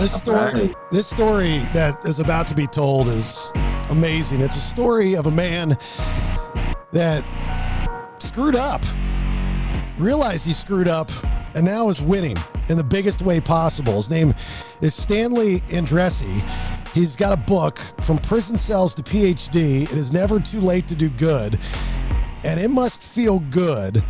This story, Right. this story that is about to be told is amazing. It's a story of a man that screwed up, realized he screwed up, and now is winning in the biggest way possible. His name is Stanley Andrisse. He's got a book, From Prison Cells to PhD. It is never too late to do good. And it must feel good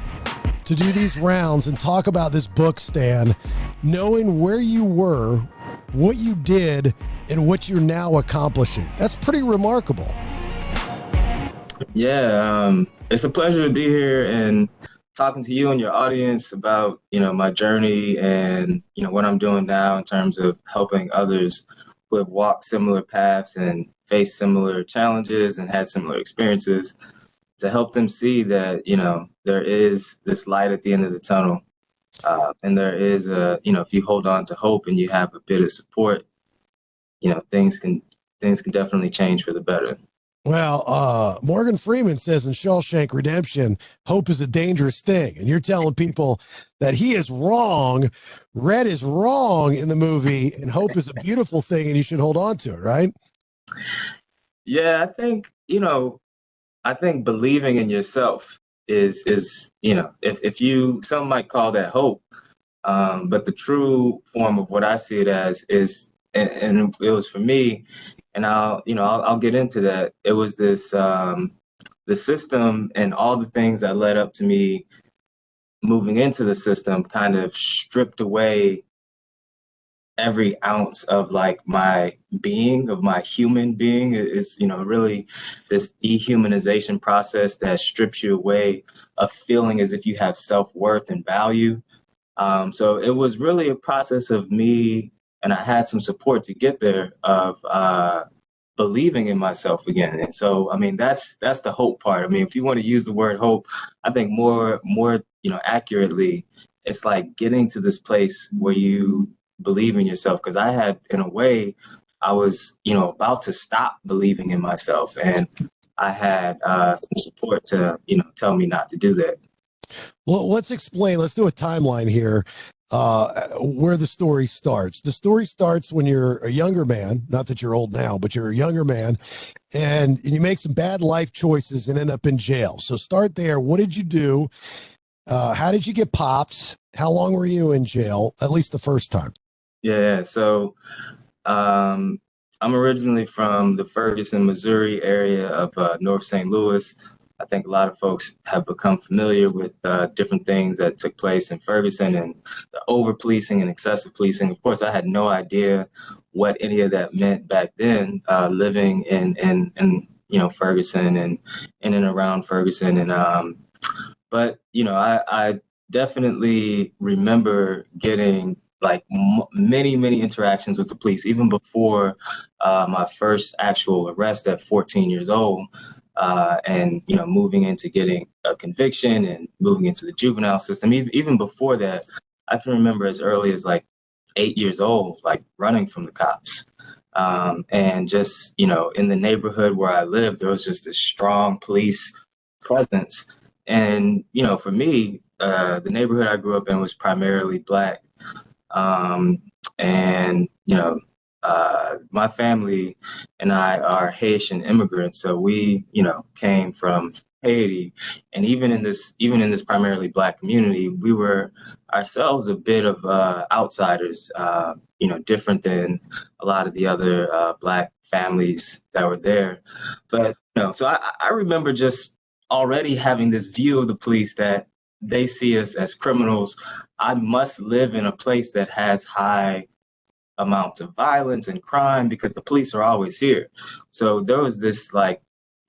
to do these rounds and talk about this book, Stan, knowing where you were, what you did, and what you're now accomplishing. That's pretty remarkable. Yeah, it's a pleasure to be here and talking to you and your audience about, my journey and, what I'm doing now in terms of helping others who have walked similar paths and faced similar challenges and had similar experiences to help them see that, there is this light at the end of the tunnel. And there is if you hold on to hope and you have a bit of support, things can definitely change for the better. Well, Morgan Freeman says in Shawshank Redemption, hope is a dangerous thing. And you're telling people that he is wrong. Red is wrong in the movie, and hope is a beautiful thing, and you should hold on to it, right? Yeah, I think believing in yourself is if you, some might call that hope, but the true form of what I see it as is, and it was for me, and I'll get into that. It was this the system and all the things that led up to me moving into the system kind of stripped away every ounce of like my being, of my human being. Is really this dehumanization process that strips you away of feeling as if you have self-worth and value. So it was really a process of me, and I had some support to get there, of believing in myself again. And so, I mean, that's the hope part. I mean, if you want to use the word hope, I think more accurately, it's like getting to this place where you believe in yourself. Because I had, in a way, I was, about to stop believing in myself, and I had some support to, tell me not to do that. Well, let's do a timeline here, where the story starts. The story starts when you're a younger man, not that you're old now, but you're a younger man, and you make some bad life choices and end up in jail. So start there. What did you do? How did you get pops? How long were you in jail, at least the first time? Yeah, so I'm originally from the Ferguson, Missouri area of North St. Louis. I think a lot of folks have become familiar with different things that took place in Ferguson and the over-policing and excessive policing. Of course, I had no idea what any of that meant back then, living in Ferguson and in and around Ferguson. And but I definitely remember getting like many interactions with the police, even before my first actual arrest at 14 years old. And moving into getting a conviction and moving into the juvenile system. Even before that, I can remember as early as like 8 years old, like running from the cops. And just, in the neighborhood where I lived, there was just a strong police presence. And, for me, the neighborhood I grew up in was primarily Black. And, my family and I are Haitian immigrants, so we, came from Haiti, and even in this primarily Black community, we were ourselves a bit of outsiders, different than a lot of the other Black families that were there. But so I remember just already having this view of the police that they see us as criminals. I must live in a place that has high amounts of violence and crime because the police are always here. So there was this like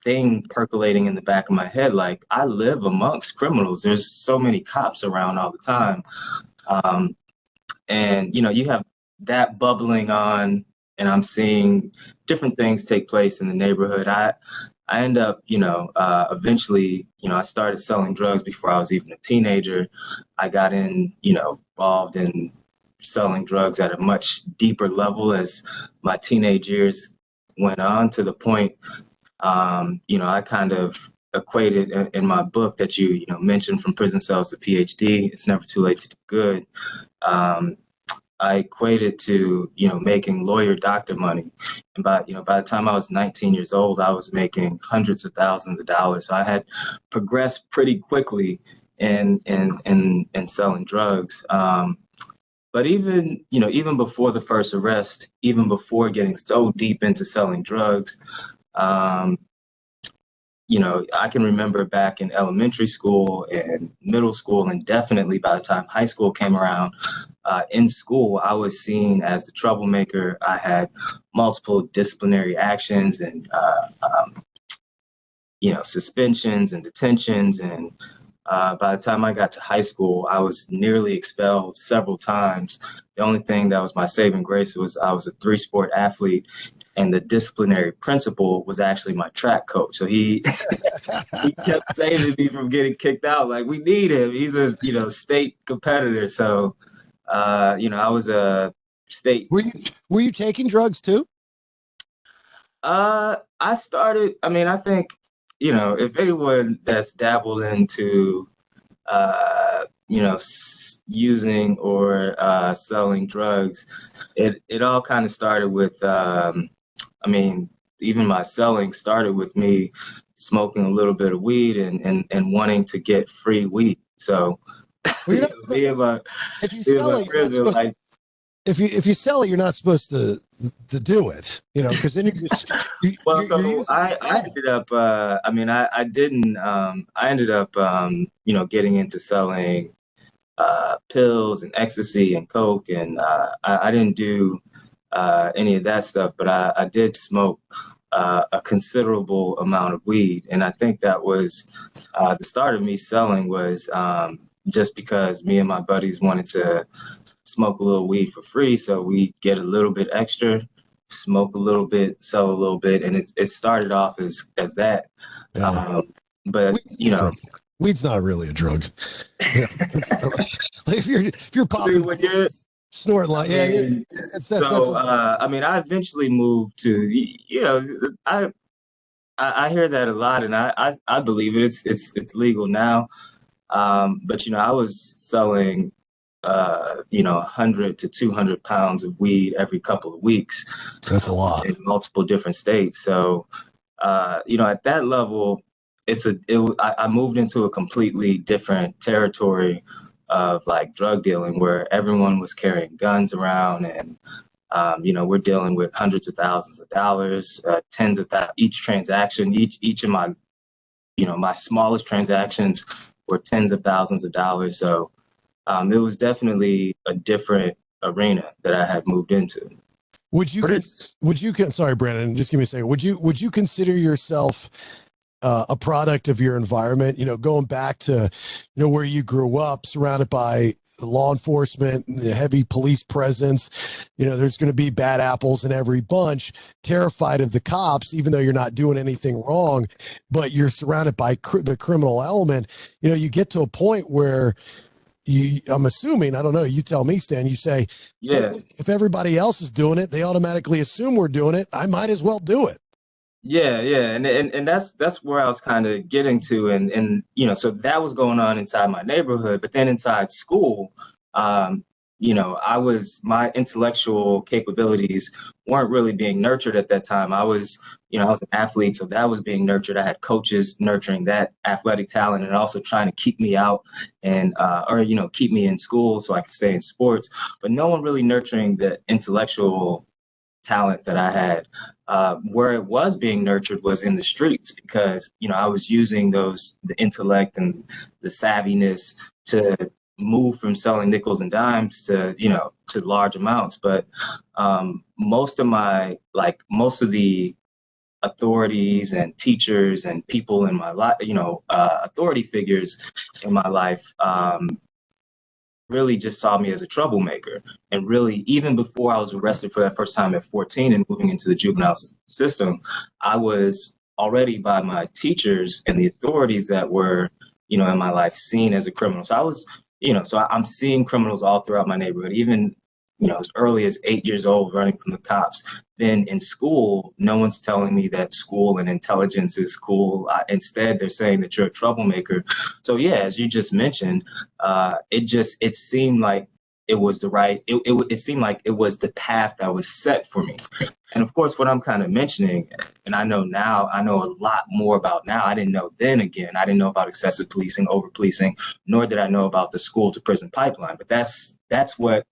thing percolating in the back of my head, like I live amongst criminals. There's so many cops around all the time. And you have that bubbling on, and I'm seeing different things take place in the neighborhood. I end up, eventually, I started selling drugs before I was even a teenager. I got involved in selling drugs at a much deeper level as my teenage years went on, to the point, I kind of equated in my book that you mentioned, From Prison Cells to PhD, it's never too late to do good. I equated to, making lawyer doctor money. And by the time I was 19 years old, I was making hundreds of thousands of dollars. So I had progressed pretty quickly in selling drugs. But even before the first arrest, even before getting so deep into selling drugs, um, I can remember back in elementary school and middle school, and definitely by the time high school came around, in school, I was seen as the troublemaker. I had multiple disciplinary actions and, suspensions and detentions. And by the time I got to high school, I was nearly expelled several times. The only thing that was my saving grace was I was a three-sport athlete, and the disciplinary principal was actually my track coach. So he he kept saving me from getting kicked out. Like, we need him. He's a state competitor. So I was a state. Were you taking drugs too? I started. I mean, I think if anyone that's dabbled into using or selling drugs, it all kind of started with. I mean, even my selling started with me smoking a little bit of weed and wanting to get free weed. So, Well, you're not if you sell it, you're not supposed like, if you sell it, you're not supposed to do it, because then I ended up. I didn't. I ended up, getting into selling pills and ecstasy and coke, and I didn't do any of that stuff, but I did smoke a considerable amount of weed, and I think that was the start of me selling was just because me and my buddies wanted to smoke a little weed for free, so we get a little bit extra, smoke a little bit, sell a little bit, and it started off as that. Yeah. But weed's not really a drug. Yeah. Like if you're popping, snorting like I eventually moved to I hear that a lot, and I believe it. It's legal now. But I was selling 100 to 200 pounds of weed every couple of weeks. That's a lot in multiple different states. So at that level, I moved into a completely different territory of like drug dealing, where everyone was carrying guns around, and we're dealing with hundreds of thousands of dollars, tens of each transaction, each of my my smallest transactions were tens of thousands of dollars. So it was definitely a different arena that I had moved into. Sorry, Brandon, just give me a second. Would you consider yourself a product of your environment, going back to, where you grew up, surrounded by law enforcement, the heavy police presence, there's going to be bad apples in every bunch, terrified of the cops, even though you're not doing anything wrong, but you're surrounded by the criminal element. You get to a point where I'm assuming, I don't know, you tell me, Stan, you say, yeah, if everybody else is doing it, they automatically assume we're doing it. I might as well do it. Yeah. And that's where I was kind of getting to. And so that was going on inside my neighborhood, but then inside school, my intellectual capabilities weren't really being nurtured at that time. I was an athlete, so that was being nurtured. I had coaches nurturing that athletic talent and also trying to keep me out and, keep me in school so I could stay in sports, but no one really nurturing the intellectual talent that I had. Where it was being nurtured was in the streets, because I was using the intellect and the savviness to move from selling nickels and dimes to large amounts. But most of the authorities and teachers and people in my life, authority figures in my life, really just saw me as a troublemaker. And really, even before I was arrested for that first time at 14 and moving into the juvenile system, I was already by my teachers and the authorities that were, in my life, seen as a criminal. So I was, I'm seeing criminals all throughout my neighborhood, even, as early as 8 years old, running from the cops. Then in school, no one's telling me that school and intelligence is cool. Instead, they're saying that you're a troublemaker. So yeah, as you just mentioned, it seemed like it was the right, it seemed like it was the path that was set for me. And of course, what I'm kind of mentioning, and I know now, I know a lot more about now. I didn't know then. Again, I didn't know about excessive policing, over policing, nor did I know about the school to prison pipeline. But that's what,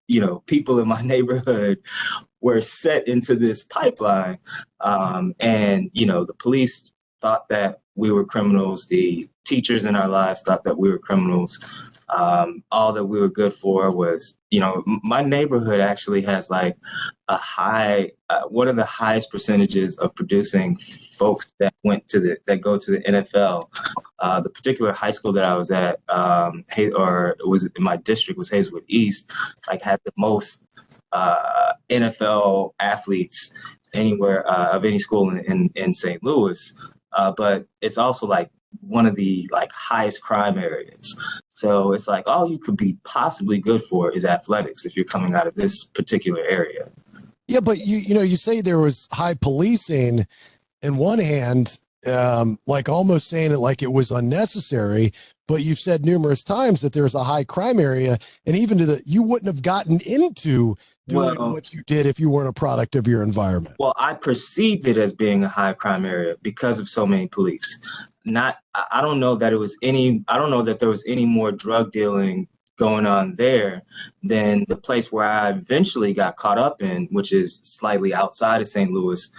people in my neighborhood were set into this pipeline. And, the police thought that we were criminals. The teachers in our lives thought that we were criminals. All that we were good for was, my neighborhood actually has like a high, one of the highest percentages of producing folks that go to the NFL. The particular high school that I was at, or it was in my district, was Hazelwood East, like had the most NFL athletes anywhere of any school in St. Louis. But it's also like one of the like highest crime areas. So it's like all you could be possibly good for is athletics if you're coming out of this particular area. Yeah, but you say there was high policing in one hand, like almost saying it like it was unnecessary, but you've said numerous times that there's a high crime area, and even you wouldn't have gotten into doing what you did if you weren't a product of your environment. Well, I perceived it as being a high crime area because of so many police. I don't know that there was any more drug dealing going on there than the place where I eventually got caught up in, which is slightly outside of St. Louis.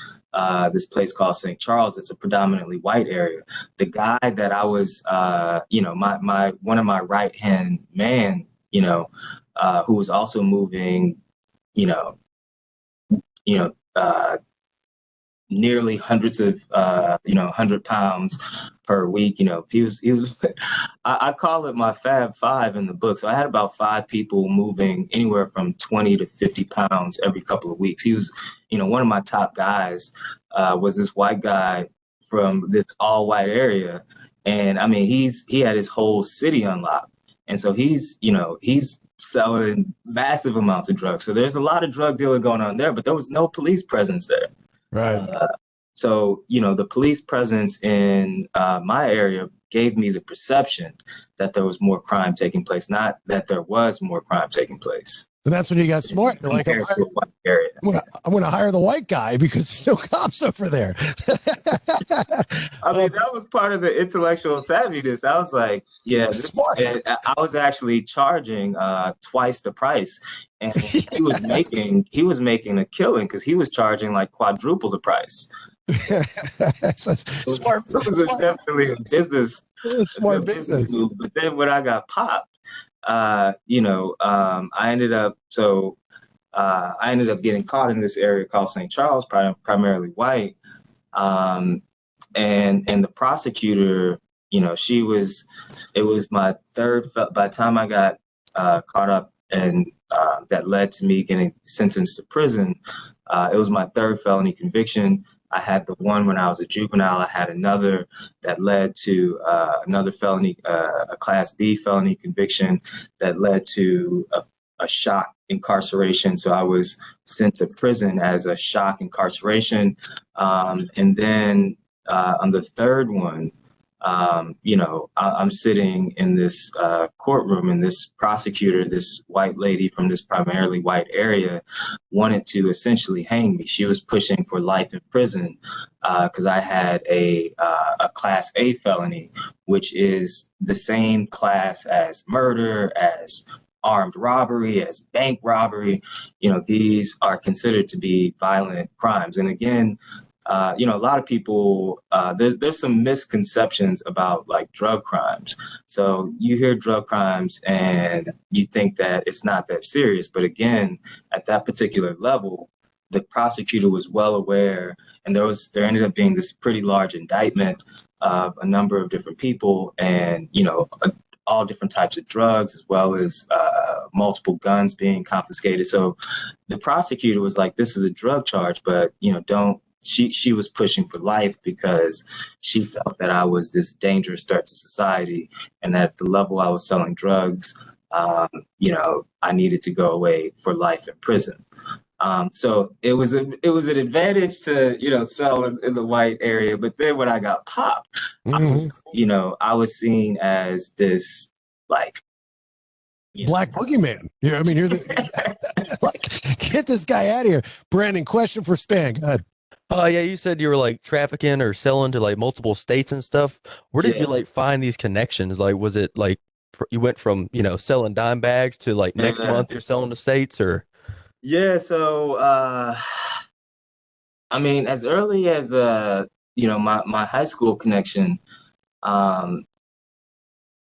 This place called St. Charles. It's a predominantly white area. The guy that I was, one of my right hand man, who was also moving, nearly hundreds of 100 pounds per week. He was I call it my Fab Five in the book. So I had about 5 people moving anywhere from 20 to 50 pounds every couple of weeks. He was, one of my top guys was this white guy from this all white area. And I mean, he had his whole city unlocked. And so he's selling massive amounts of drugs. So there's a lot of drug dealing going on there, but there was no police presence there. Right. So, the police presence in my area gave me the perception that there was more crime taking place, not that there was more crime taking place. And that's when you got smart. You're like, I'm going to hire the white guy because there's no cops over there. I mean, that was part of the intellectual savviness. I was like, yeah, smart. I was actually charging twice the price. And he was making a killing because he was charging like quadruple the price. Smart. It was definitely a business. Smart business move. But then when I got popped, I ended up getting caught in this area called St. Charles, primarily white. And the prosecutor, it was my third, by the time I got caught up, and that led to me getting sentenced to prison. It was my third felony conviction. I had the one when I was a juvenile. I had another that led to another felony, a Class B felony conviction that led to a shock incarceration. So I was sent to prison as a shock incarceration. And then on the third one, I'm sitting in this courtroom, and this prosecutor, this white lady from this primarily white area, wanted to essentially hang me. She was pushing for life in prison because I had a Class A felony, which is the same class as murder, as armed robbery, as bank robbery. These are considered to be violent crimes. And again, a lot of people, there's some misconceptions about like drug crimes. So you hear drug crimes and you think that it's not that serious. But again, at that particular level, the prosecutor was well aware, and there ended up being this pretty large indictment of a number of different people, and all different types of drugs, as well as multiple guns being confiscated. So the prosecutor was like, this is a drug charge, but don't. She was pushing for life because she felt that I was this dangerous threat to society, and that at the level I was selling drugs, I needed to go away for life in prison. So it was an advantage to sell in the white area. But then when I got popped, I was seen as this like you know. Black boogeyman. Yeah, I mean, you're the like, get this guy out of here. Brandon, question for Stan. Go ahead. Oh yeah, you said you were like trafficking or selling to like multiple states and stuff. Where did you Yeah. like find these connections? Like, was it like you went from, selling dime bags to like next Yeah. month you're selling to states or? Yeah. So, I mean, as early as my high school connection, um,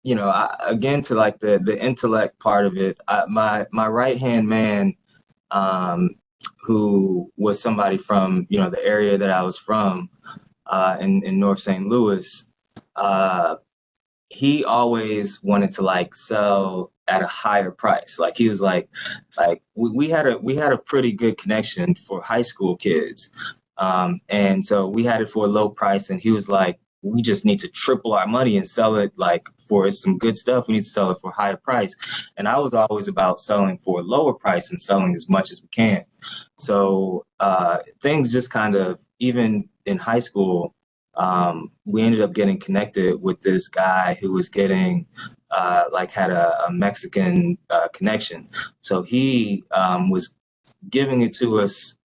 again to like the intellect part of it, my right hand man, um, who was somebody from the area that I was from, in North St. Louis, uh, he always wanted to like sell at a higher price. Like he was like we had a pretty good connection for high school kids. And so we had it for a low price, and he was like, we just need to triple our money and sell it like for some good stuff. We need to sell it for a higher price. And I was always about selling for a lower price and selling as much as we can. So things just kind of, even in high school, we ended up getting connected with this guy who was getting had a Mexican connection. So he was giving it to us,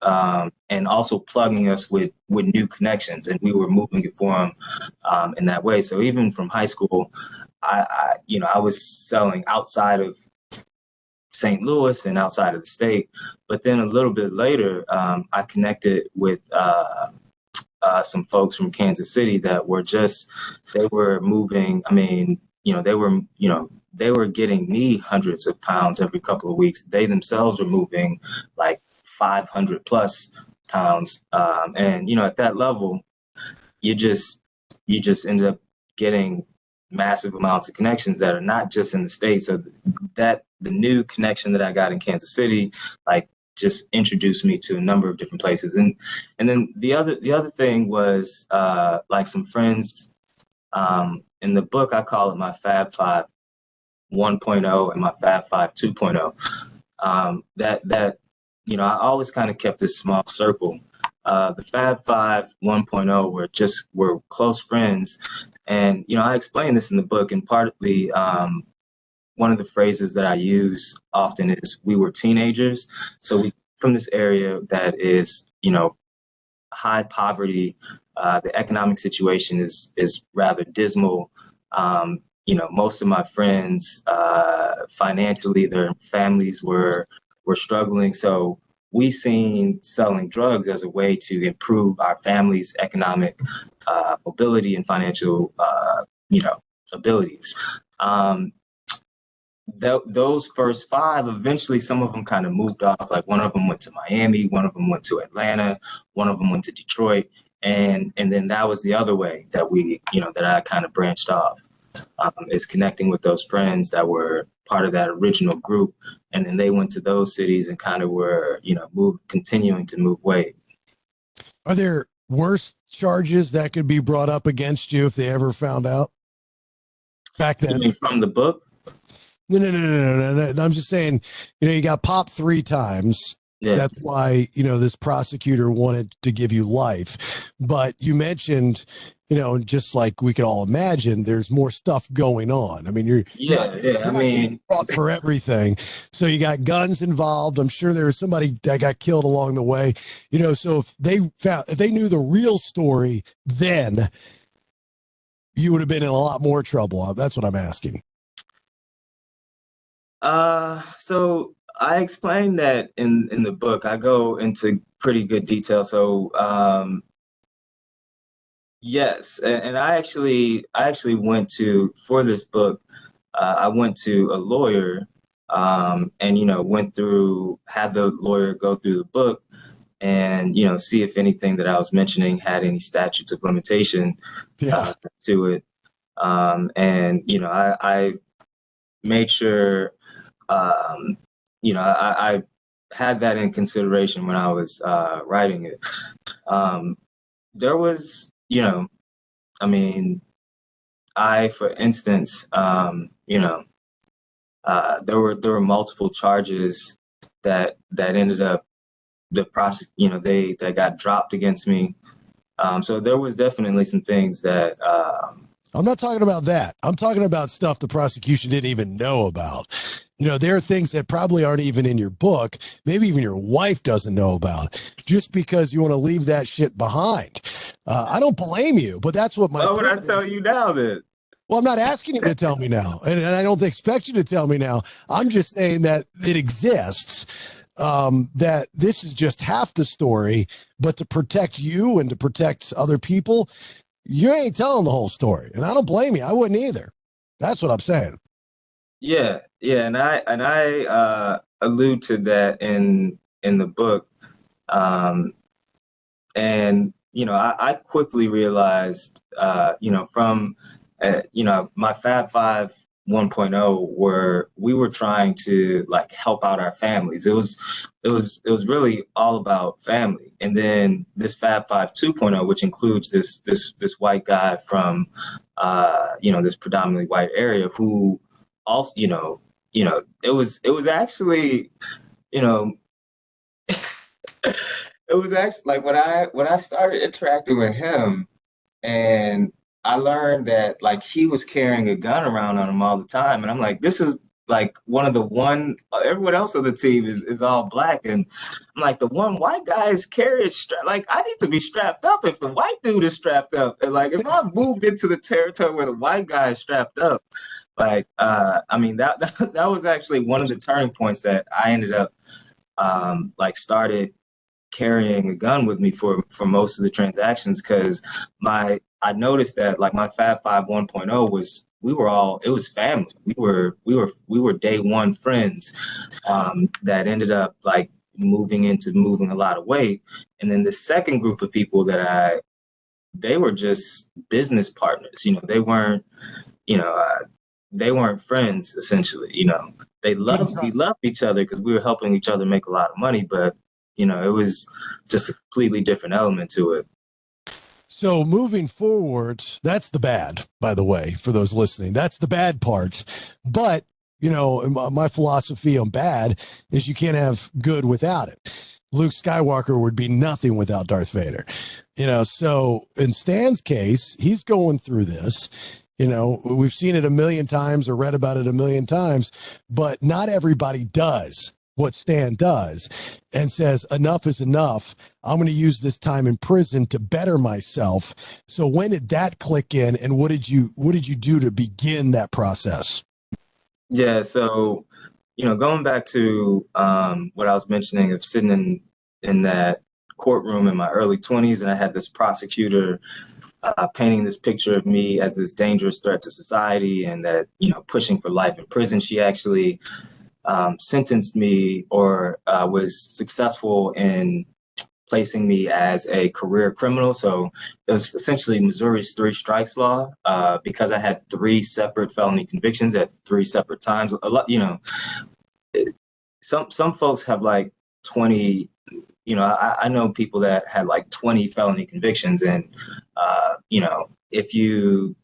and also plugging us with new connections, and we were moving it for him in that way. So even from high school, I was selling outside of St. Louis and outside of the state. But then a little bit later, I connected with some folks from Kansas City that were they were moving. I mean, they were getting me hundreds of pounds every couple of weeks. They themselves were moving like 500 plus pounds. And, at that level, you just end up getting massive amounts of connections that are not just in the States. So that the new connection that I got in Kansas City, like, just introduced me to a number of different places. And then the other thing was like some friends, in the book I call it my Fab Five 1.0 and my Fab Five 2.0. That I always kind of kept this small circle. The Fab Five 1.0 were close friends, and I explain this in the book, and partly one of the phrases that I use often is we were teenagers. So we from this area that is, high poverty. The economic situation is rather dismal. Most of my friends, financially, their families were struggling. So we seen selling drugs as a way to improve our family's economic mobility and financial, abilities. Those first five, eventually some of them kind of moved off. Like one of them went to Miami, one of them went to Atlanta, one of them went to Detroit, and then that was the other way that that I kind of branched off, is connecting with those friends that were part of that original group, and then they went to those cities and kind of were continuing to move weight. Are there worse charges that could be brought up against you if they ever found out back then? You mean from the book? No. I'm just saying, you got popped 3 times. Yeah. That's why, this prosecutor wanted to give you life. But you mentioned, just like we could all imagine, there's more stuff going on. I mean, you're not getting caught for everything. So you got guns involved. I'm sure there was somebody that got killed along the way. So if they knew the real story, then you would have been in a lot more trouble. That's what I'm asking. So I explained that in the book. I go into pretty good detail. So yes, and I actually went to, for this book, I went to a lawyer, and had the lawyer go through the book and see if anything that I was mentioning had any statutes of limitation to it. And I made sure. I had that in consideration when I was writing it. There was, for instance, there were multiple charges that ended up that got dropped against me. So there was definitely some things that I'm not talking about that. I'm talking about stuff the prosecution didn't even know about. You know, there are things that probably aren't even in your book, maybe even your wife doesn't know about, just because you want to leave that shit behind. I don't blame you, but that's what my Why would I point tell is. you now then? Well, I'm not asking you to tell me now, and I don't expect you to tell me now. I'm just saying that it exists, that this is just half the story, but to protect you and to protect other people, you ain't telling the whole story. And I don't blame you. I wouldn't either. That's what I'm saying. Yeah, yeah, and I allude to that in the book. Um, and I quickly realized, from my Fab Five 1.0, where we were trying to like help out our families. It was really all about family. And then this Fab Five 2.0, which includes this white guy from this predominantly white area, who also, it was actually, you know it was actually like when I started interacting with him, and I learned that like he was carrying a gun around on him all the time, and I'm like, this is like one everyone else on the team is all black, and I'm like, the one white guy is carrying like, I need to be strapped up if the white dude is strapped up, and like if I moved into the territory where the white guy is strapped up, like I mean that was actually one of the turning points that I ended up like started carrying a gun with me for most of the transactions, because I noticed that like my Fab Five 1.0 was, it was family. We were day one friends, that ended up like moving a lot of weight. And then the second group of people they were just business partners. You know they weren't friends, essentially. We loved each other because we were helping each other make a lot of money, but it was just a completely different element to it. So moving forward, that's the bad, by the way, for those listening. That's the bad part. But, my philosophy on bad is you can't have good without it. Luke Skywalker would be nothing without Darth Vader. So in Stan's case, he's going through this. We've seen it a million times or read about it a million times, but not everybody does what Stan does and says, enough is enough. I'm going to use this time in prison to better myself. So when did that click in, and what did you do to begin that process? Yeah. So, going back to what I was mentioning of sitting in that courtroom in my early 20s, and I had this prosecutor painting this picture of me as this dangerous threat to society, and that, pushing for life in prison. She actually sentenced me, or was successful in placing me as a career criminal. So it was essentially Missouri's three strikes law, because I had three separate felony convictions at three separate times. A lot, some folks have like 20. I know people that had like 20 felony convictions, and if you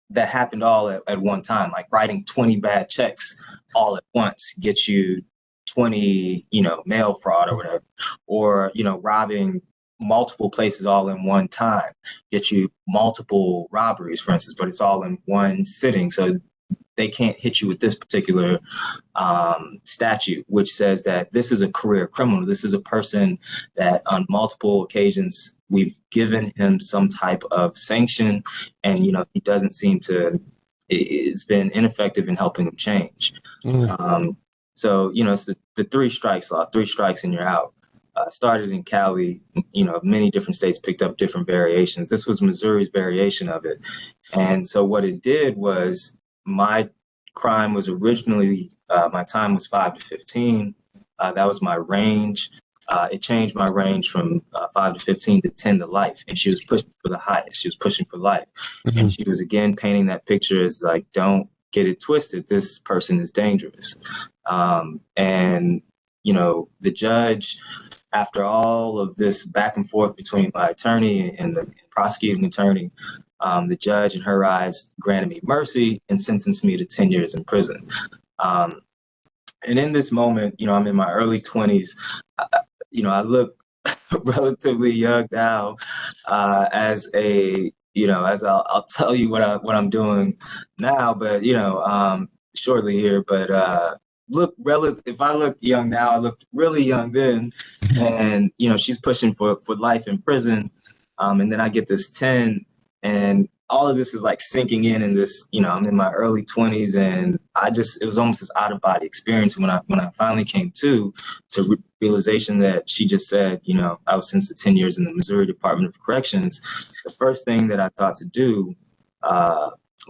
that happened all at one time, like writing 20 bad checks all at once gets you 20, mail fraud or whatever, or, robbing multiple places all in one time gets you multiple robberies, for instance, but it's all in one sitting. So they can't hit you with this particular statute, which says that this is a career criminal. This is a person that on multiple occasions we've given him some type of sanction, and he doesn't seem to. It's been ineffective in helping him change. So it's the three strikes law. Three strikes and you're out. Started in Cali. Many different states picked up different variations. This was Missouri's variation of it, and so what it did was, my crime was originally, my time was 5 to 15. That was my range. It changed my range from 5 to 15 to 10 to life. And she was pushing for the highest. She was pushing for life. Mm-hmm. And she was again painting that picture as like, don't get it twisted. This person is dangerous. And the judge, after all of this back and forth between my attorney and the prosecuting attorney, the judge, in her eyes, granted me mercy and sentenced me to 10 years in prison. And in this moment, I'm in my early 20s. I look relatively young now, as a as I'll tell you what I'm doing now, but shortly here. But if I look young now, I looked really young then, and she's pushing for life in prison, and then I get this 10, and all of this is like sinking in this. I'm in my early 20s, and it was almost this out of body experience when I finally came to realization that she just said, I was sentenced to 10 years in the Missouri Department of Corrections. The first thing that I thought to do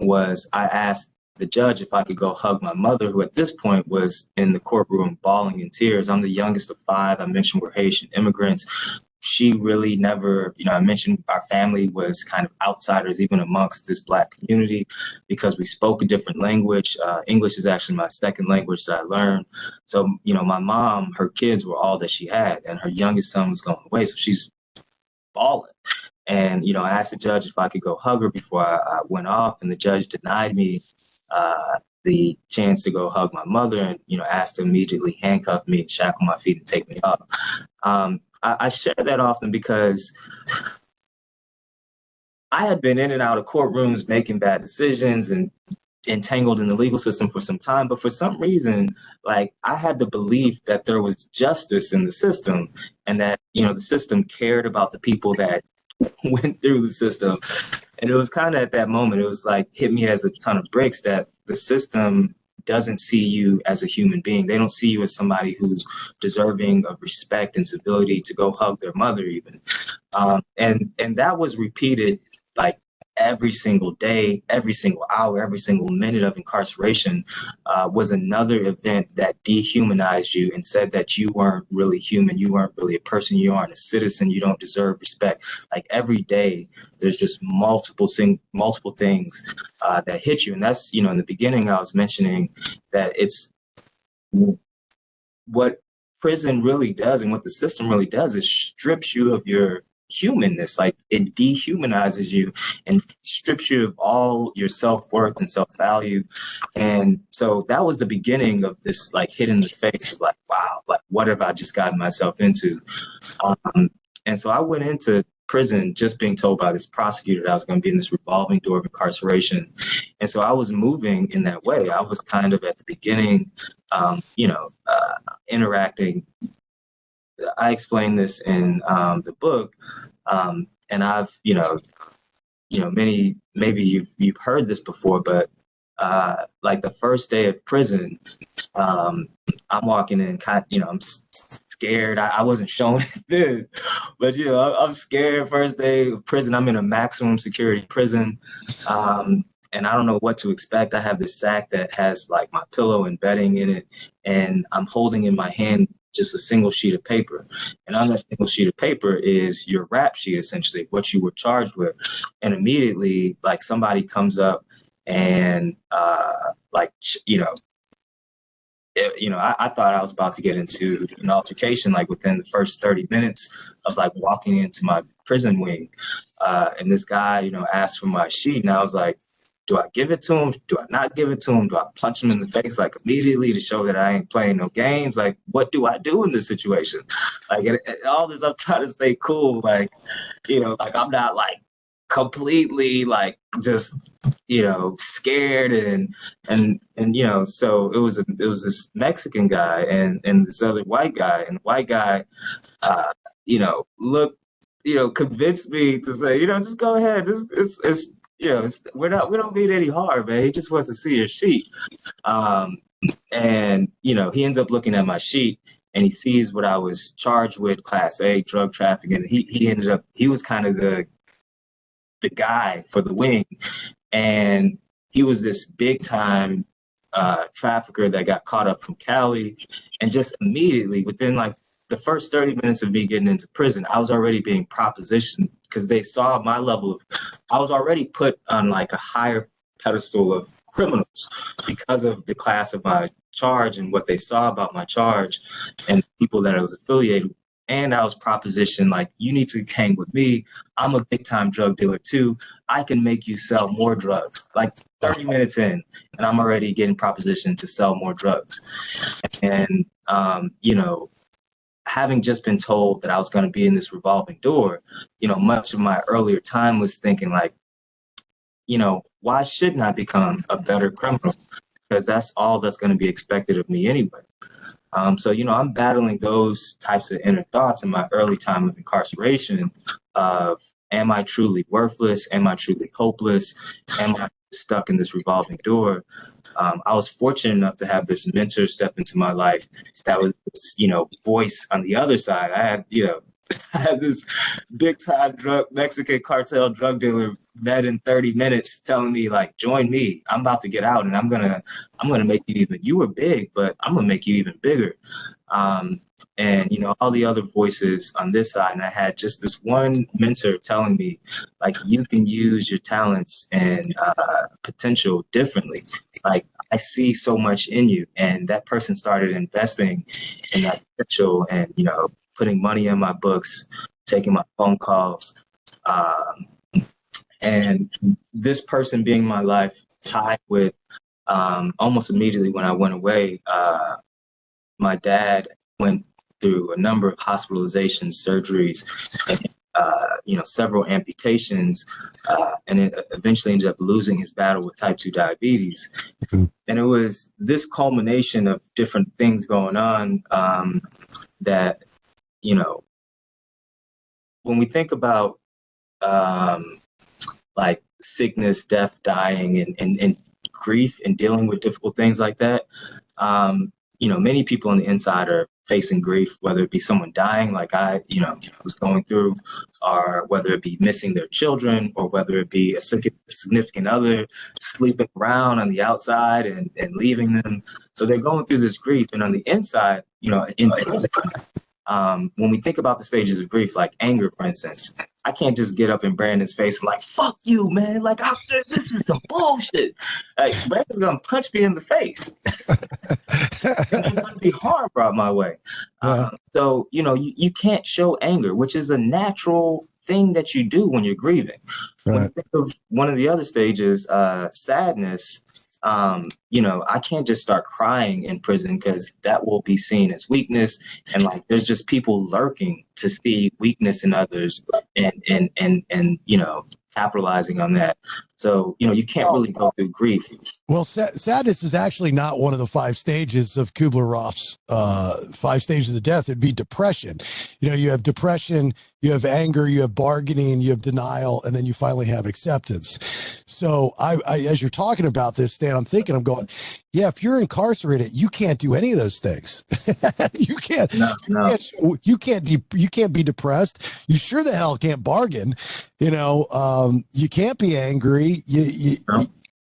was I asked the judge if I could go hug my mother, who at this point was in the courtroom bawling in tears. I'm the youngest of 5. I mentioned we're Haitian immigrants. She really never, I mentioned our family was kind of outsiders even amongst this Black community because we spoke a different language. English is actually my second language that I learned. So, my mom, her kids were all that she had, and her youngest son was going away. So she's bawling. And, I asked the judge if I could go hug her before I went off, and the judge denied me the chance to go hug my mother and, asked to immediately handcuff me and shackle my feet and take me up. I share that often because I had been in and out of courtrooms making bad decisions and entangled in the legal system for some time. But for some reason, like, I had the belief that there was justice in the system and that, the system cared about the people that went through the system. And it was kind of at that moment, it was like hit me as a ton of bricks that the system doesn't see you as a human being. They don't see you as somebody who's deserving of respect and civility to go hug their mother even. And that was repeated like every single day, every single hour, every single minute of incarceration was another event that dehumanized you and said that you weren't really human. You weren't really a person. You aren't a citizen. You don't deserve respect. Like every day, there's just multiple things that hit you. And that's, in the beginning, I was mentioning that it's what prison really does and what the system really does is strips you of your humanness. Like, it dehumanizes you and strips you of all your self-worth and self-value. And so that was the beginning of this, like, hit in the face, like, wow, like, what have I just gotten myself into? And so I went into prison just being told by this prosecutor that I was going to be in this revolving door of incarceration. And so I was moving in that way. I was kind of at the beginning, interacting. I explain this in the book, and I've, maybe you've heard this before, but like the first day of prison, I'm walking in, I'm scared. I wasn't shown it then, but I'm scared. First day of prison, I'm in a maximum security prison, and I don't know what to expect. I have this sack that has like my pillow and bedding in it, and I'm holding in my hand just a single sheet of paper. And on that single sheet of paper is your rap sheet, essentially, what you were charged with. And immediately, like, somebody comes up and, I thought I was about to get into an altercation, like, within the first 30 minutes of, like, walking into my prison wing. And this guy, asked for my sheet, and I was like, do I give it to him? Do I not give it to him? Do I punch him in the face, like, immediately to show that I ain't playing no games? Like, what do I do in this situation? Like, and all this, I'm trying to stay cool. Like, like, I'm not like completely like just, scared and so it was this Mexican guy and this other white guy, and the white guy, convinced me to say, just go ahead. It's we don't mean any harm, man. He just wants to see your sheet. And, he ends up looking at my sheet and he sees what I was charged with, Class A, drug trafficking. He was kind of the guy for the wing. And he was this big time trafficker that got caught up from Cali. And just immediately within like the first 30 minutes of me getting into prison, I was already being propositioned because they saw my level of, I was already put on like a higher pedestal of criminals because of the class of my charge and what they saw about my charge and people that I was affiliated with. And I was propositioned like, you need to hang with me. I'm a big time drug dealer too. I can make you sell more drugs. Like 30 minutes in, and I'm already getting propositioned to sell more drugs. And, having just been told that I was going to be in this revolving door, much of my earlier time was thinking like, why shouldn't I become a better criminal? Because that's all that's going to be expected of me anyway. So, I'm battling those types of inner thoughts in my early time of incarceration of, am I truly worthless? Am I truly hopeless? Am I stuck in this revolving door? I was fortunate enough to have this mentor step into my life that was this, voice on the other side. I had, I had this big time Mexican cartel drug dealer met in 30 minutes telling me, like, join me. I'm about to get out and I'm gonna make you you were big, but I'm gonna make you even bigger. And all the other voices on this side, and I had just this one mentor telling me, like, you can use your talents and potential differently. Like, I see so much in you. And that person started investing in that potential and putting money in my books, taking my phone calls, and this person being my life tied with almost immediately when I went away, my dad went through a number of hospitalizations, surgeries, and several amputations, and it eventually ended up losing his battle with type 2 diabetes. Mm-hmm. And it was this culmination of different things going on that, when we think about like sickness, death, dying, and grief and dealing with difficult things like that, many people on the inside are facing grief, whether it be someone dying like I was going through, or whether it be missing their children, or whether it be a significant other sleeping around on the outside and leaving them. So they're going through this grief. And on the inside, when we think about the stages of grief, like anger, for instance, I can't just get up in Brandon's face and like, fuck you, man. Like, this is some bullshit. Like, Brandon's going to punch me in the face. There's going to be harm brought my way. Yeah. So, you can't show anger, which is a natural thing that you do when you're grieving. Right. When you think of one of the other stages, sadness, I can't just start crying in prison because that will be seen as weakness. And like, there's just people lurking to see weakness in others and capitalizing on that. So, you can't really go through grief. Well, sadness is actually not one of the 5 stages of Kubler-Ross's 5 stages of death. It'd be depression. You have depression, you have anger, you have bargaining, you have denial, and then you finally have acceptance. So I as you're talking about this, Stan, I'm going, yeah, if you're incarcerated, you can't do any of those things. You can't, no. You can't be depressed. You sure the hell can't bargain. You can't be angry.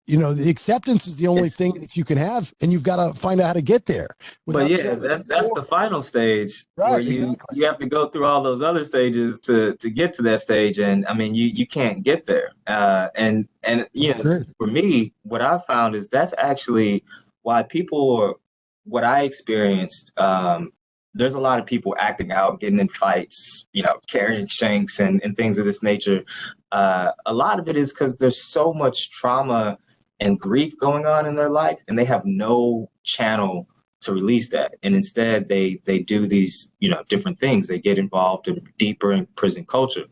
The acceptance is the only thing that you can have, and you've got to find out how to get there. But yeah, that's the final stage, right, where you have to go through all those other stages to get to that stage. And I mean, you can't get there. And for me, what I found is that's actually why what I experienced, there's a lot of people acting out, getting in fights, carrying shanks and things of this nature. A lot of it is because there's so much trauma and grief going on in their life, and they have no channel to release that. And instead they do these, different things. They get involved deeper in prison culture.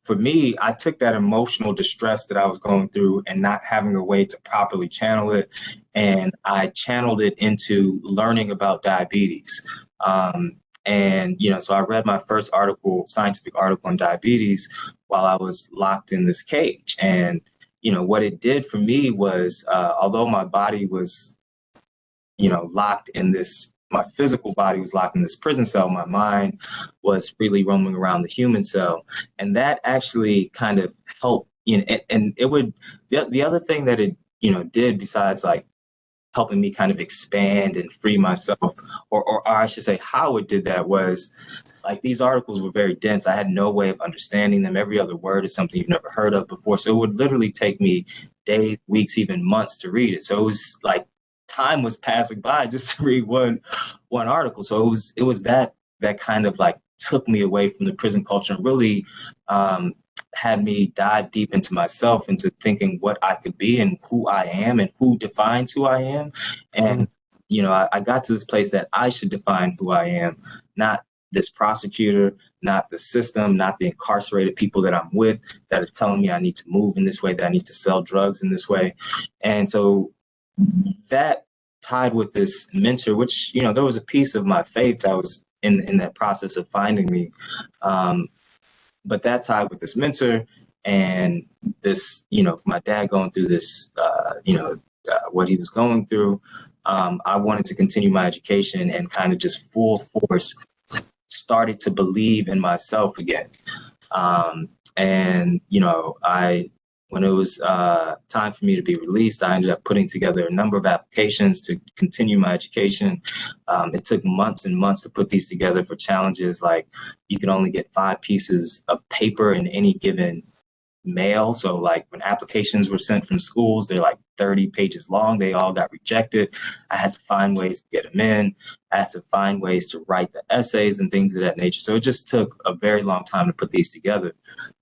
For me, I took that emotional distress that I was going through and not having a way to properly channel it, and I channeled it into learning about diabetes. So I read my first scientific article on diabetes while I was locked in this cage. And what it did for me was, although my body was, locked in this, my physical body was locked in this prison cell, my mind was freely roaming around the human cell. And that actually kind of helped, and it would, the other thing that it, did besides like helping me kind of expand and free myself, or I should say how it did that, was like these articles were very dense. I had no way of understanding them. Every other word is something you've never heard of before. So it would literally take me days, weeks, even months to read it. So it was like time was passing by just to read one article. So it was that kind of like took me away from the prison culture and really had me dive deep into myself, into thinking what I could be and who I am and who defines who I am. And, I got to this place that I should define who I am, not this prosecutor, not the system, not the incarcerated people that I'm with that are telling me I need to move in this way, that I need to sell drugs in this way. And so that tied with this mentor, which, you know, there was a piece of my faith that was in that process of finding me. But that tied with this mentor and this, you know, my dad going through this, what he was going through. I wanted to continue my education and kind of just full force started to believe in myself again. And, you know, when it was time for me to be released, I ended up putting together a number of applications to continue my education. It took months and months to put these together for challenges like you can only get 5 pieces of paper in any given mail. So like when applications were sent from schools, they're like 30 pages long. They all got rejected. I had to find ways to get them in. I had to find ways to write the essays and things of that nature. So it just took a very long time to put these together.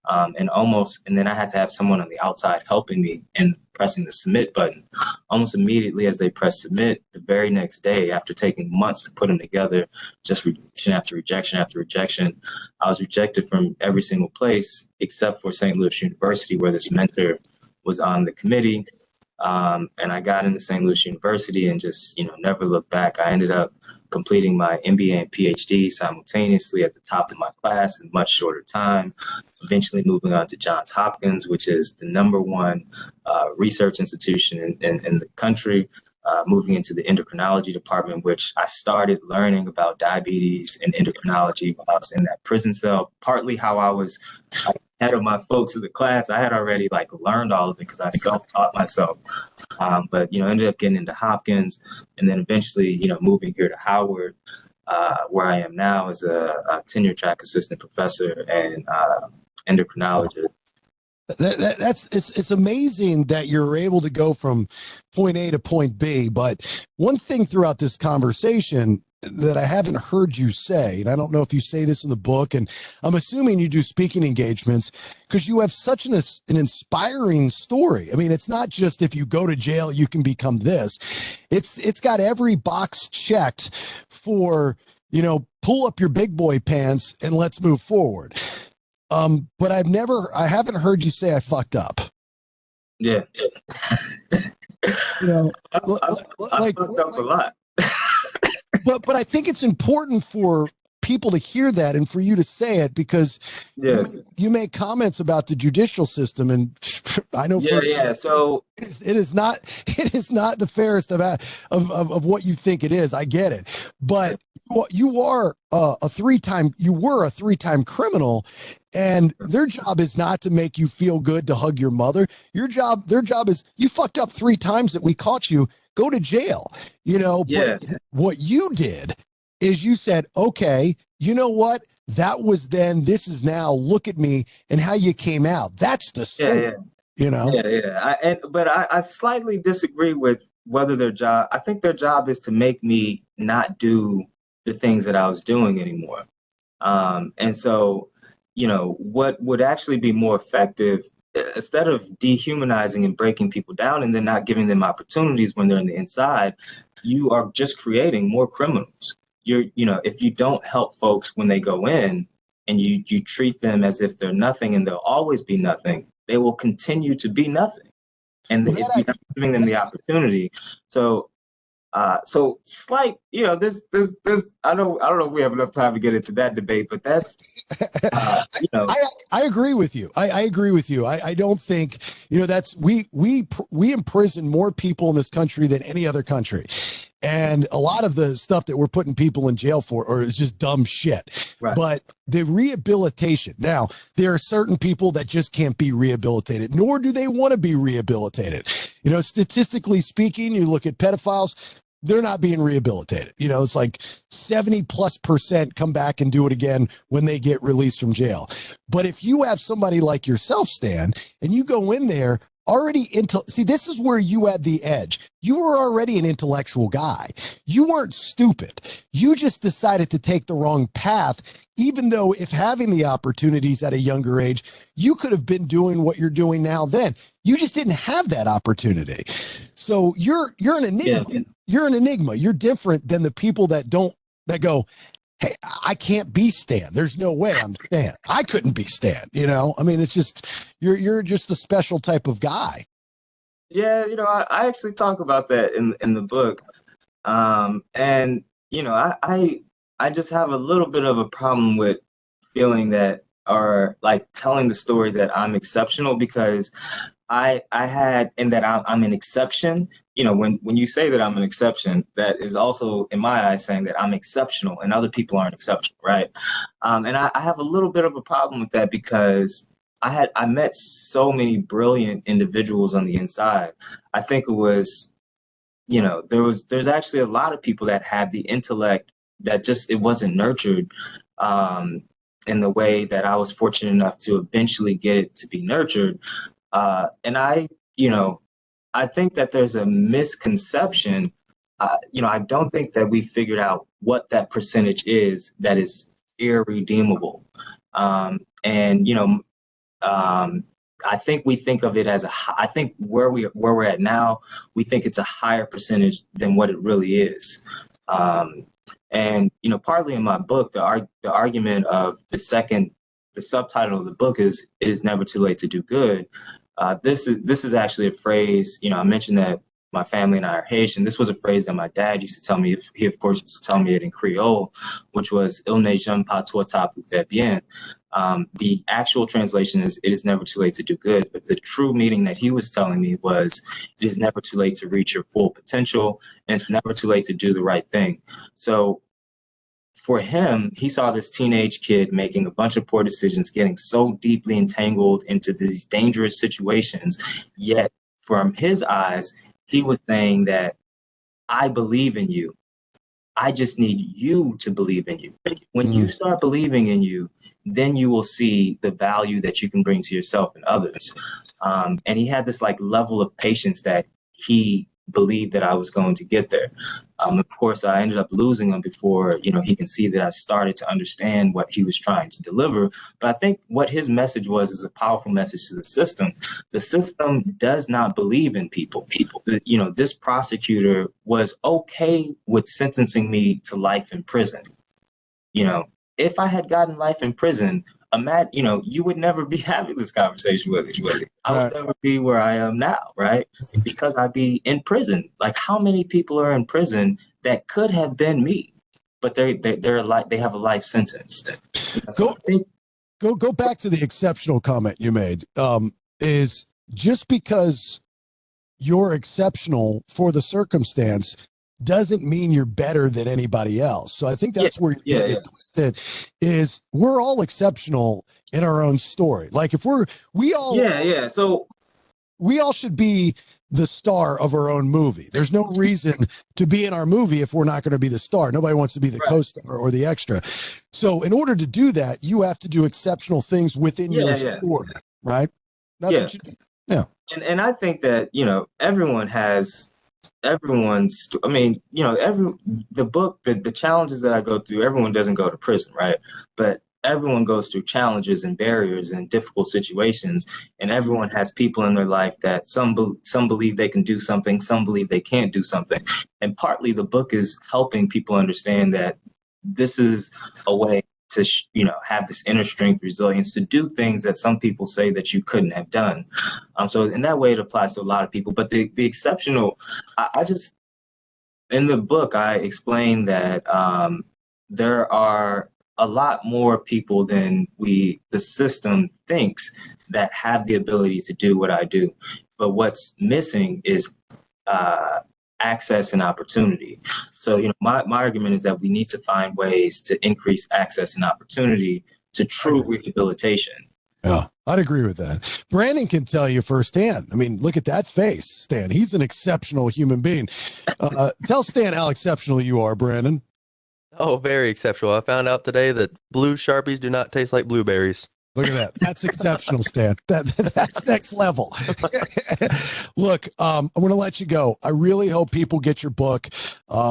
And then I had to have someone on the outside helping me and pressing the submit button. Almost immediately as they pressed submit, the very next day, after taking months to put them together, just rejection after rejection after rejection, I was rejected from every single place except for St. Louis University, where this mentor was on the committee. And I got into St. Louis University and just, you know, never looked back. I ended up completing my MBA and PhD simultaneously at the top of my class in much shorter time, eventually moving on to Johns Hopkins, which is the #1 research institution in the country, moving into the endocrinology department, which I started learning about diabetes and endocrinology while I was in that prison cell. Partly how I was ahead of my folks as a class, I had already like learned all of it because I self-taught myself. But, you know, ended up getting into Hopkins and then eventually, you know, moving here to Howard, where I am now as a tenure track assistant professor and endocrinologist. It's amazing that you're able to go from point A to point B. But one thing throughout this conversation that I haven't heard you say, and I don't know if you say this in the book, and I'm assuming you do speaking engagements, because you have such an inspiring story. I mean, it's not just if you go to jail, you can become this. It's got every box checked for, you know, pull up your big boy pants and let's move forward. But I haven't heard you say I fucked up. Yeah. You know, I fucked up a lot. but I think it's important for people to hear that and for you to say it, because you make comments about the judicial system, and I know so it is not the fairest of what you think it is. I get it, but you were a three-time criminal, and their job is not to make you feel good to hug your mother. Their job is, you fucked up 3 times that we caught you, go to jail, you know. But what you did is you said, okay, you know what? That was then, this is now, look at me and how you came out. That's the story, you know? But I slightly disagree with whether their job, I think their job is to make me not do the things that I was doing anymore. And so, you know, what would actually be more effective, instead of dehumanizing and breaking people down and then not giving them opportunities when they're on the inside, you are just creating more criminals. You know, if you don't help folks when they go in and you treat them as if they're nothing and they'll always be nothing, they will continue to be nothing. And if you're not giving them the opportunity, so slight, you know, this I don't know if we have enough time to get into that debate, but that's you know, I agree with you. I agree with you. I don't think, you know, that's we imprison more people in this country than any other country. And a lot of the stuff that we're putting people in jail for is just dumb shit. Right. But the rehabilitation, now, there are certain people that just can't be rehabilitated, nor do they want to be rehabilitated. You know, statistically speaking, you look at pedophiles, they're not being rehabilitated. You know, it's like 70+% come back and do it again when they get released from jail. But if you have somebody like yourself, Stan, and you go in there already see, this is where you had the edge. You were already an intellectual guy. You weren't stupid. You just decided to take the wrong path, even though if having the opportunities at a younger age, you could have been doing what you're doing now then. You just didn't have that opportunity. So you're an enigma. You're an enigma. You're different than the people that go, hey, I can't be Stan. There's no way I'm Stan. I couldn't be Stan, you know? I mean, it's just, you're just a special type of guy. Yeah, I actually talk about that in the book. And I just have a little bit of a problem with feeling that, or like telling the story that I'm exceptional, because I had, and that I'm an exception. When you say that I'm an exception, that is also in my eyes saying that I'm exceptional and other people aren't exceptional, right? And I have a little bit of a problem with that, because I met so many brilliant individuals on the inside. I think it was, there's actually a lot of people that had the intellect that just, it wasn't nurtured in the way that I was fortunate enough to eventually get it to be nurtured. And I think that there's a misconception. I don't think that we figured out what that percentage is that is irredeemable. And I think we think of it as I think where we're at now, we think it's a higher percentage than what it really is. And partly in my book, the argument of the subtitle of the book is "It is never too late to do good." This is actually a phrase. I mentioned that my family and I are Haitian. This was a phrase that my dad used to tell me. He of course used to tell me it in Creole, which was "Il n'est jamais trop tard pour faire bien." The actual translation is "It is never too late to do good," but the true meaning that he was telling me was, "It is never too late to reach your full potential, and it's never too late to do the right thing." So for him, he saw this teenage kid making a bunch of poor decisions, getting so deeply entangled into these dangerous situations. Yet, from his eyes, he was saying that, "I believe in you. I just need you to believe in you." When you start believing in you, then you will see the value that you can bring to yourself and others. And he had this like level of patience that he believed that I was going to get there. Of course, I ended up losing him before, he can see that I started to understand what he was trying to deliver. But I think what his message was is a powerful message to the system. The system does not believe in people. This prosecutor was okay with sentencing me to life in prison. If I had gotten life in prison, you would never be having this conversation with me. I would never be where I am now, right? Because I'd be in prison. Like, how many people are in prison that could have been me, but they have a life sentence. So Go back to the exceptional comment you made. Is just because you're exceptional for the circumstance doesn't mean you're better than anybody else. So I think that's where you're getting it twisted, is we're all exceptional in our own story. Like if we all should be the star of our own movie. There's no reason to be in our movie if we're not going to be the star. Nobody wants to be the co-star or the extra. So in order to do that, you have to do exceptional things within your story, right? That's what you do. Yeah. And I think that, everyone has everyone's, the book, the challenges that I go through, everyone doesn't go to prison, right? But everyone goes through challenges and barriers and difficult situations, and everyone has people in their life that some believe they can do something, some believe they can't do something. And partly the book is helping people understand that this is a way to have this inner strength, resilience to do things that some people say that you couldn't have done. So in that way, it applies to a lot of people. But the exceptional, I just, in the book, I explain that there are a lot more people than the system thinks that have the ability to do what I do. But what's missing is access and opportunity. So, my argument is that we need to find ways to increase access and opportunity to true rehabilitation. Yeah, I'd agree with that. Brandon can tell you firsthand. I mean, look at that face, Stan. He's an exceptional human being. Tell Stan how exceptional you are, Brandon. Oh, very exceptional. I found out today that blue Sharpies do not taste like blueberries. Look at that. That's exceptional, Stan. That's next level. Look, I'm going to let you go. I really hope people get your book,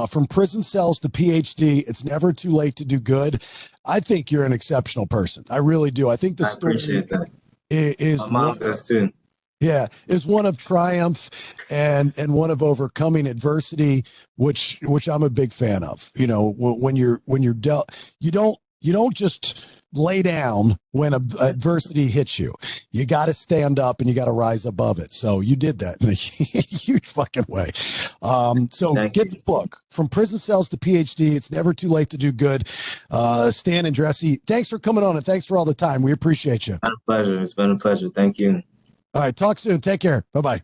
From Prison Cells to PhD. It's never too late to do good. I think you're an exceptional person. I really do. I think the story appreciate that. is my mom does too. Yeah, it's one of triumph and one of overcoming adversity, which I'm a big fan of. You know, when you're dealt, you don't just lay down when adversity hits you. You got to stand up and you got to rise above it. So you did that in a huge fucking way. So Thank get you. the book, From Prison Cells to PhD. It's never too late to do good. Stan and Andrisse, thanks for coming on and thanks for all the time. We appreciate you. It's been a pleasure. It's been a pleasure. Thank you. All right, talk soon. Take care. Bye-bye.